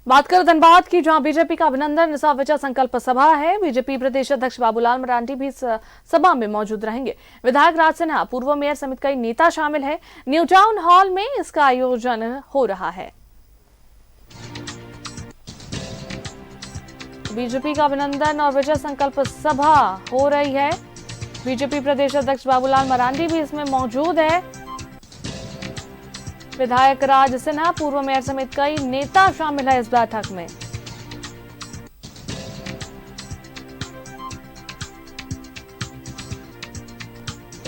बात कर धनबाद की, जहां बीजेपी का अभिनंदन विजय संकल्प सभा है। बीजेपी प्रदेश अध्यक्ष बाबूलाल मरांडी भी इस सभा में मौजूद रहेंगे। विधायक राज सिन्हा, पूर्व मेयर समेत कई नेता शामिल है। न्यू टाउन हॉल में इसका आयोजन हो रहा है। बीजेपी का अभिनंदन और विजय संकल्प सभा हो रही है। बीजेपी प्रदेश अध्यक्ष बाबूलाल मरांडी भी इसमें मौजूद है। विधायक राज सिन्हा, पूर्व मेयर समेत कई नेता शामिल है इस बैठक में।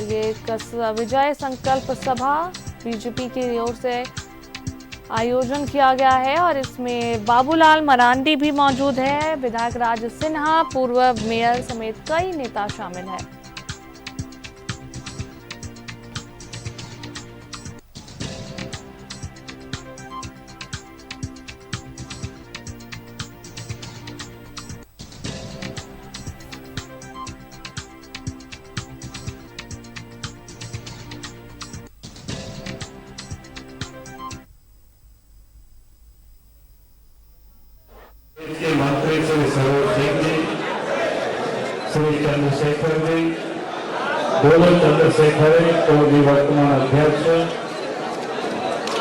ये विजय संकल्प सभा बीजेपी की ओर से आयोजन किया गया है और इसमें बाबूलाल मरांडी भी मौजूद है। विधायक राज सिन्हा, पूर्व मेयर समेत कई नेता शामिल है। इसके मंत्री श्री सरोज सिंह जी, श्री चंद्रशेखर जी, दोनों चंद्रशेखर तो भी वर्तमान अध्यक्ष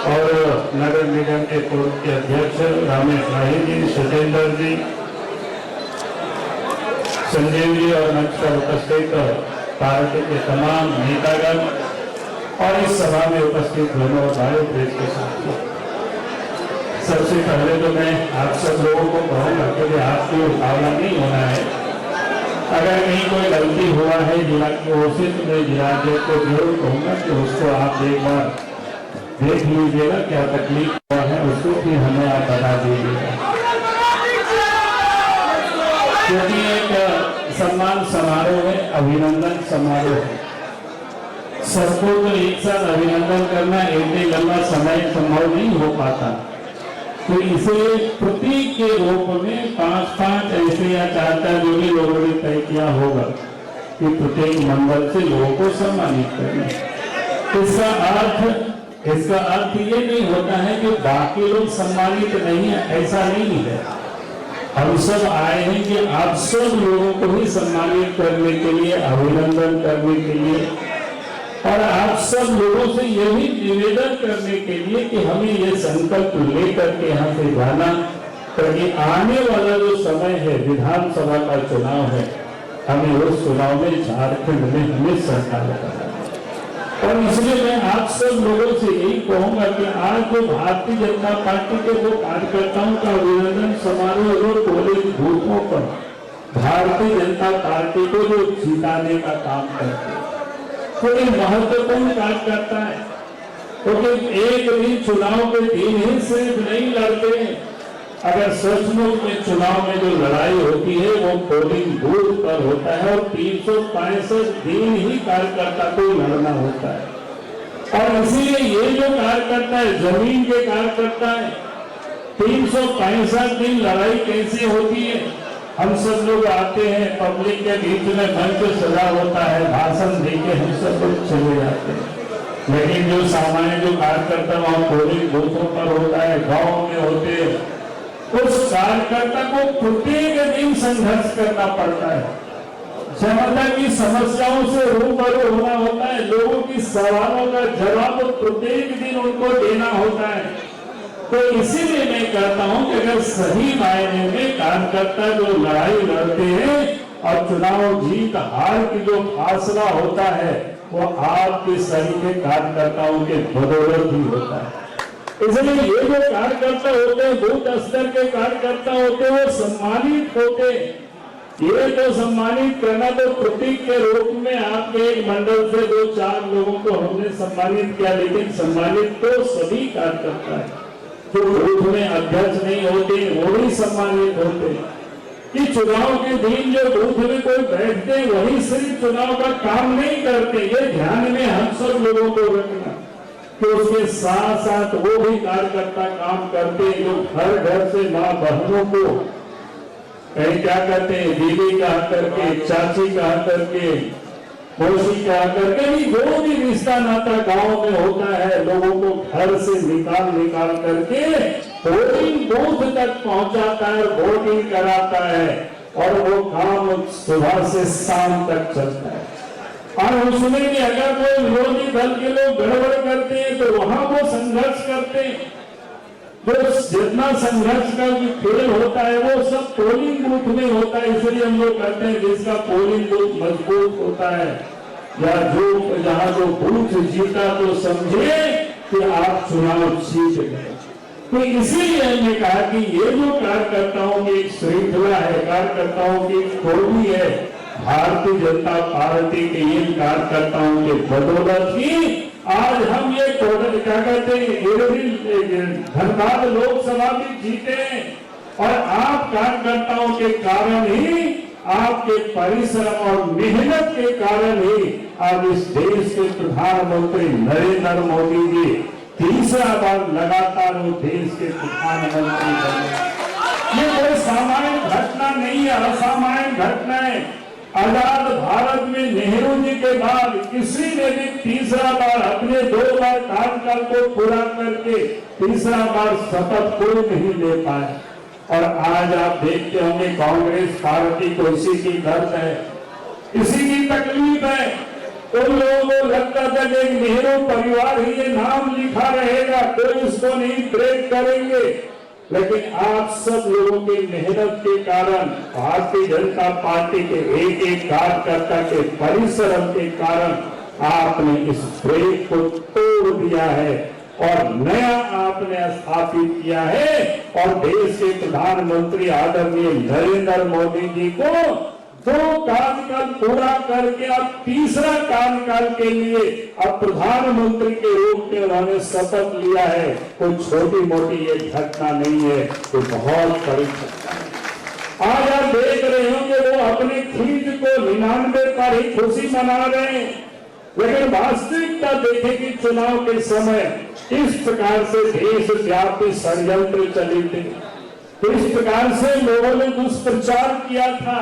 और नगर निगम के पूर्व के अध्यक्ष रामेश राही जी, सतेंद्र जी, संजीव जी और मंच पर उपस्थित पार्टी के तमाम नेतागण और इस सभा में उपस्थित दोनों भाई प्रेस के साथियों, सबसे पहले तो मैं आप सब लोगों को कहूँगा कि आपको उतावला नहीं होना है। अगर कहीं कोई गलती हुआ है जिला की ओर से तो मैं जिला को जरूर कहूँगा कि उसको आप एक बार देख लीजिएगा, क्या तकलीफ हुआ है उसको भी हमें आप बता दीजिएगा, क्योंकि एक सम्मान समारोह है, अभिनंदन समारोह है। सबको तो एक साथ अभिनंदन करना इतने लंबा समय संभव नहीं हो पाता, तो इसे प्रतीक के रूप में 5-5 ऐसे या 4 जो भी लोगों ने तय किया होगा कि प्रत्येक मंडल से लोगों को सम्मानित करना। इसका अर्थ ये नहीं होता है कि बाकी लोग सम्मानित नहीं है, ऐसा नहीं है। हम सब आए हैं कि आप सब लोगों को भी सम्मानित करने के लिए, अभिनंदन करने के लिए और आप सब लोगों से यही निवेदन करने के लिए कि हमें ये संकल्प लेकर के यहाँ से जाना, क्योंकि आने वाला जो समय है विधानसभा का चुनाव है, हमें उस चुनाव में झारखंड में हमें सरकार करना है। और इसलिए मैं आप सब लोगों से यही कहूंगा कि आज जो भारतीय जनता पार्टी के वो कार्यकर्ताओं का अभिनंदन समारोह जो कॉलेज बूथों पर भारतीय जनता पार्टी को जो जिताने का काम करते हैं, कोई महत्वपूर्ण कार्य करता है, क्योंकि एक दिन चुनाव के दिन ही सिर्फ नहीं लड़ते। अगर सचमुच में चुनाव में जो लड़ाई होती है वो पोलिंग बूथ पर होता है और 365 दिन ही कार्यकर्ता को लड़ना होता है। और इसीलिए ये जो कार्यकर्ता है, जमीन के कार्यकर्ता है, 365 दिन लड़ाई कैसे होती है। हम सब लोग आते हैं, पब्लिक के बीच में मंच सजा होता है, भाषण देके हम सब लोग चले जाते हैं, लेकिन जो सामान्य जो कार्यकर्ता वहाँ पोलिंग बूथों पर होता है, गांव में होते हैं, उस कार्यकर्ता को प्रत्येक दिन संघर्ष करना पड़ता है, जनता की समस्याओं से रूबरू होना होता है, लोगों की सवालों का जवाब प्रत्येक दिन उनको देना होता है। तो इसीलिए मैं कहता हूं कि अगर सही मायने में कार्यकर्ता जो लड़ाई लड़ते हैं और चुनाव जीत हार की जो फासला होता है वो आपके सही के कार्यकर्ताओं के बदौलत ही होता है। इसलिए ये जो कार्यकर्ता होते हैं, बूथ स्तर के कार्यकर्ता होते हैं, वो सम्मानित होते हैं। ये तो सम्मानित करना तो प्रतीक के रूप में आपके एक मंडल से 2-4 लोगों को हमने सम्मानित किया, लेकिन सम्मानित तो सभी कार्यकर्ता है। जो बूथ में अध्यक्ष नहीं होते वो भी सम्मानित होते कि चुनाव के दिन जो बूथ में कोई बैठते वही सिर्फ चुनाव का काम नहीं करते। ये ध्यान में हम सब लोगों को रखना कि उसके साथ साथ वो भी कार्यकर्ता काम करते जो घर घर से माँ बहनों को कहीं क्या करते हैं, दीदी कहा करके, चाची कहा करके, मौसी कहा करके, भी जो भी रिश्ता नाता गांव में होता है, लोगों को घर से निकाल करके पोलिंग बूथ तक पहुंचाता है, वोटिंग कराता है, और वो काम सुबह से शाम तक चलता है। और उसमें भी अगर कोई विरोधी दल के लोग गड़बड़ करते हैं तो वहां वो संघर्ष करते हैं। जो जितना संघर्ष का खेल होता है वो सब पोलिंग बूथ में होता है। इसलिए हम लोग कहते हैं जिसका पोलिंग बूथ मजबूत होता है या जो जहां जो बूथ जीता तो समझे कि आप चुनाव जीत गए। तो इसीलिए हमने कहा कि ये जो कार्यकर्ताओं की एक श्रृंखला है, कार्यकर्ताओं की एक टोली है, भारतीय जनता पार्टी के इन कार्यकर्ताओं के बदौलत ही आज हम ये क्या कहते हैं धनबाद लोकसभा भी जीते और आप कार्यकर्ताओं के कारण ही, आपके परिश्रम और मेहनत के कारण ही आज इस देश के प्रधानमंत्री नरेंद्र मोदी जी तीसरा बार लगातार वो देश के प्रधानमंत्री बने। ये कोई सामान्य घटना नहीं है, असामान्य घटना है। आजाद भारत में नेहरू जी के बाद किसी ने भी तीसरा बार अपने 2 बार कार्यकाल को पूरा करके तीसरा बार शपथ कोई नहीं ले पाए। और आज आप देखते होंगे कांग्रेस पार्टी को इसी की दर्द है, इसी की तकलीफ है। उन लोगों को लगता था कि नेहरू परिवार ही ये नाम लिखा रहेगा, कोई इसको नहीं ब्रेक करेंगे। लेकिन आप सब लोगों की मेहनत के कारण, भारतीय जनता पार्टी के एक एक कार्यकर्ता के परिश्रम के कारण आपने इस ब्रेक को तोड़ दिया है और नया आपने स्थापित किया है। और देश के प्रधानमंत्री आदरणीय नरेंद्र मोदी जी को 2 कार्यकाल पूरा करके अब तीसरा कार्यकाल के लिए अब प्रधानमंत्री के रूप में उन्होंने शपथ लिया है। कोई छोटी मोटी ये घटना नहीं है, तो बहुत बड़ी घटना है। आज आप देख रहे हो कि वो अपने खींच को 99 पर ही खुशी मना रहे हैं, लेकिन वास्तविकता देखें कि चुनाव के समय किस प्रकार से देशव्यापी षड्यंत्र चले थे, किस प्रकार से लोगों ने दुष्प्रचार किया था।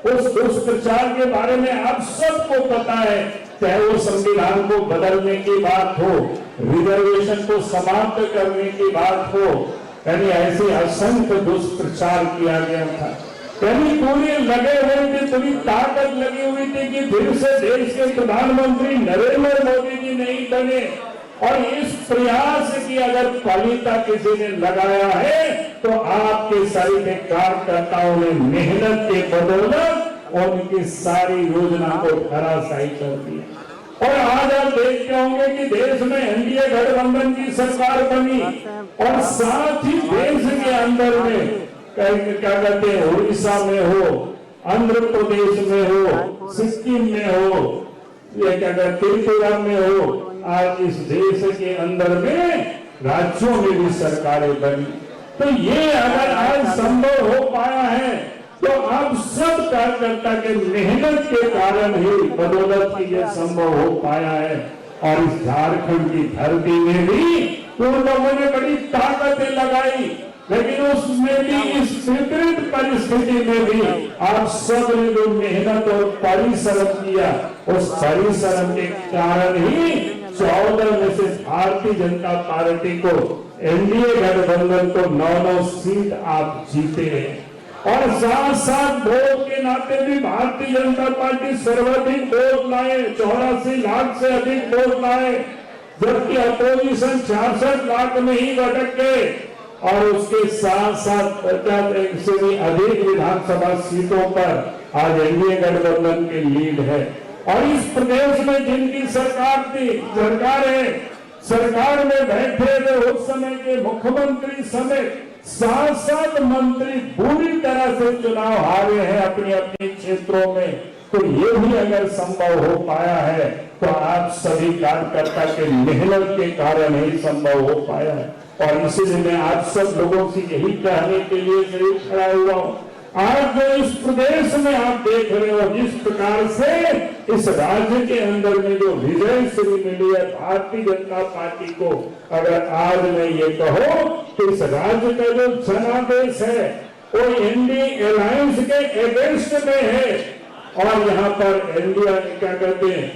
उस दुष्प्रचार के बारे में आप सबको पता है, चाहे वो संविधान को बदलने की बात हो, रिजर्वेशन को समाप्त करने की बात हो, यानी ऐसे असंख्य दुष्प्रचार किया गया था। यानी पूरे लगे हुए थे, पूरी ताकत लगी हुई थी कि फिर से देश के प्रधानमंत्री नरेंद्र मोदी जी नहीं बने। और इस प्रयास की अगर फलिता किसी ने लगाया है तो आपके सारे कार्यकर्ताओं ने मेहनत के बदौलत उनकी सारी योजना को धराशायी कर दिया। और आज आप देखते होंगे कि देश में एनडीए गठबंधन की सरकार बनी और साथ ही देश के अंदर में क्या कहते हैं, उड़ीसा में हो, आंध्र प्रदेश में हो, सिक्किम में हो, या क्या कहते त्रिपुरा में हो, आज इस देश के अंदर में राज्यों में भी सरकारें बनी। तो ये अगर आज संभव हो पाया है तो आप सब कार्यकर्ता के मेहनत के कारण ही, बदौलत ही ये संभव हो पाया है। और इस झारखंड की धरती में भी उन लोगों ने बड़ी ताकतें लगाई, लेकिन उसमें भी इस विपरीत परिस्थिति में भी आप सब ने जो मेहनत और परिश्रम किया, उस परिश्रम के कारण ही 14 में से भारतीय जनता पार्टी को, एनडीए गठबंधन को 9 सीट आप जीते हैं। और साथ साथ वोट के नाते भी भारतीय जनता पार्टी सर्वाधिक वोट लाए, 84 लाख से अधिक वोट लाए, जबकि अपोजिशन 66 लाख में ही भटक गए। और उसके साथ साथ 50 से भी अधिक विधानसभा सीटों पर आज एनडीए गठबंधन की लीड है। और इस प्रदेश में जिनकी सरकार थी, सरकार है, सरकार में बैठे थे उस समय के मुख्यमंत्री समेत 7 मंत्री पूरी तरह से चुनाव हारे हैं अपने अपने क्षेत्रों में। तो ये भी अगर संभव हो पाया है तो आप सभी कार्यकर्ता के मेहनत के कारण ही संभव हो पाया है। और इसीलिए मैं आप सब लोगों से यही कहने के लिए जरूर खड़ा हुआ हूँ। आज जो इस प्रदेश में आप देख रहे हो, जिस प्रकार से इस राज्य के अंदर में जो विजय श्री मिली है भारतीय जनता पार्टी को, अगर आज मैं ये कहूँ कि इस राज्य का जो जनादेश है वो एनडीए अलायंस के अगेंस्ट में है। और यहाँ पर इंडिया क्या कहते हैं,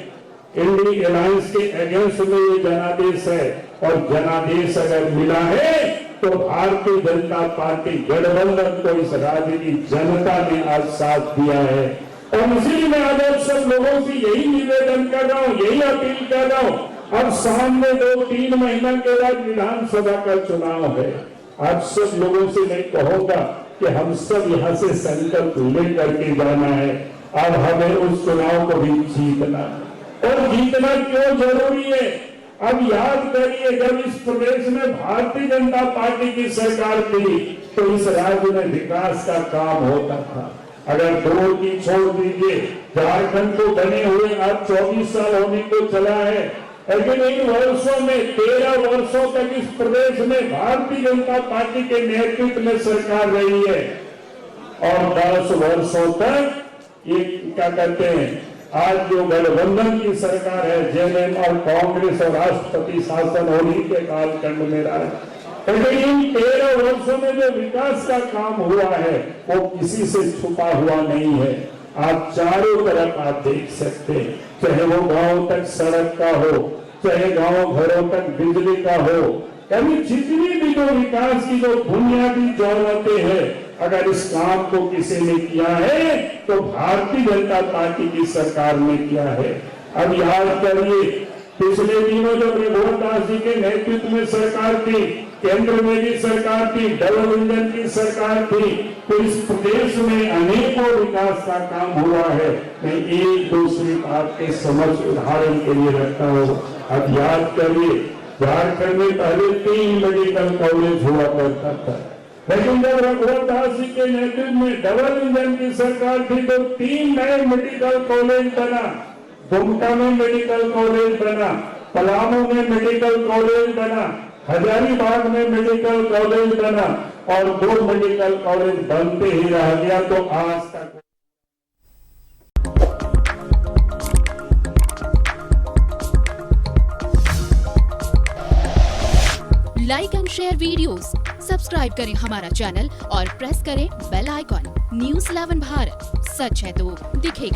एनडीए अलायंस के अगेंस्ट में ये जनादेश है। और जनादेश अगर मिला है तो भारतीय जनता पार्टी गठबंधन को इस राज्य की जनता ने आज साथ दिया है। और इसीलिए मैं आज आप सब लोगों से यही निवेदन कर रहा हूं, यही अपील कर रहा हूं। अब सामने 2-3 महीना के बाद विधानसभा का चुनाव है। आप सब लोगों से मैं कहूंगा कि हम सब यहाँ से संकल्प लेकर के जाना है। अब हमें उस चुनाव को भी जीतना, और जीतना क्यों जरूरी है? अब याद करिए, जब इस प्रदेश में भारतीय जनता पार्टी की सरकार थी तो इस राज्य में विकास का काम होता था। अगर 2 की छोड़ दीजिए, झारखंड को बने हुए आज 24 साल होने को चला है, लेकिन इन वर्षों में 13 वर्षों तक इस प्रदेश में भारतीय जनता पार्टी के नेतृत्व में सरकार रही है। और 10 वर्षों तक ये क्या कहते हैं, आज जो गठबंधन की सरकार है, जेएमएम और कांग्रेस और राष्ट्रपति शासन होने के कालखंड में रहा है। लेकिन इन 13 वर्षों में जो विकास का काम हुआ है वो किसी से छुपा हुआ नहीं है। आप चारों तरफ आप देख सकते हैं, चाहे वो गांव तक सड़क का हो, चाहे गांव घरों तक बिजली का हो, कभी जितनी भी जो विकास की जो बुनियादी जरूरतें हैं, अगर इस काम को किसी ने किया है तो भारतीय जनता पार्टी की सरकार ने किया है। अब याद करिए, पिछले दिनों जब रघुवर दास जी के नेतृत्व में सरकार थी, केंद्र में भी सरकार थी, डबल इंजन की सरकार थी, तो इस प्रदेश में अनेकों विकास का काम हुआ है। मैं एक दूसरी बात के समझ उदाहरण के लिए रखता हूँ। अब याद करिए, झारखंड में पहले 3 मेडिकल कॉलेज हुआ करता था, लेकिन जब रघुवर दास जी के नेतृत्व में डबल इंजन की सरकार थी तो 3 नए मेडिकल कॉलेज बना। दुमका में मेडिकल कॉलेज बना, पलामू में मेडिकल कॉलेज बना, हजारीबाग में मेडिकल कॉलेज बना, और 2 मेडिकल कॉलेज बनते ही रह गया। तो आज तक like and share videos, subscribe करें हमारा चैनल और प्रेस करें बेल आइकॉन। न्यूज़ 11 भारत, सच है तो दिखेगा।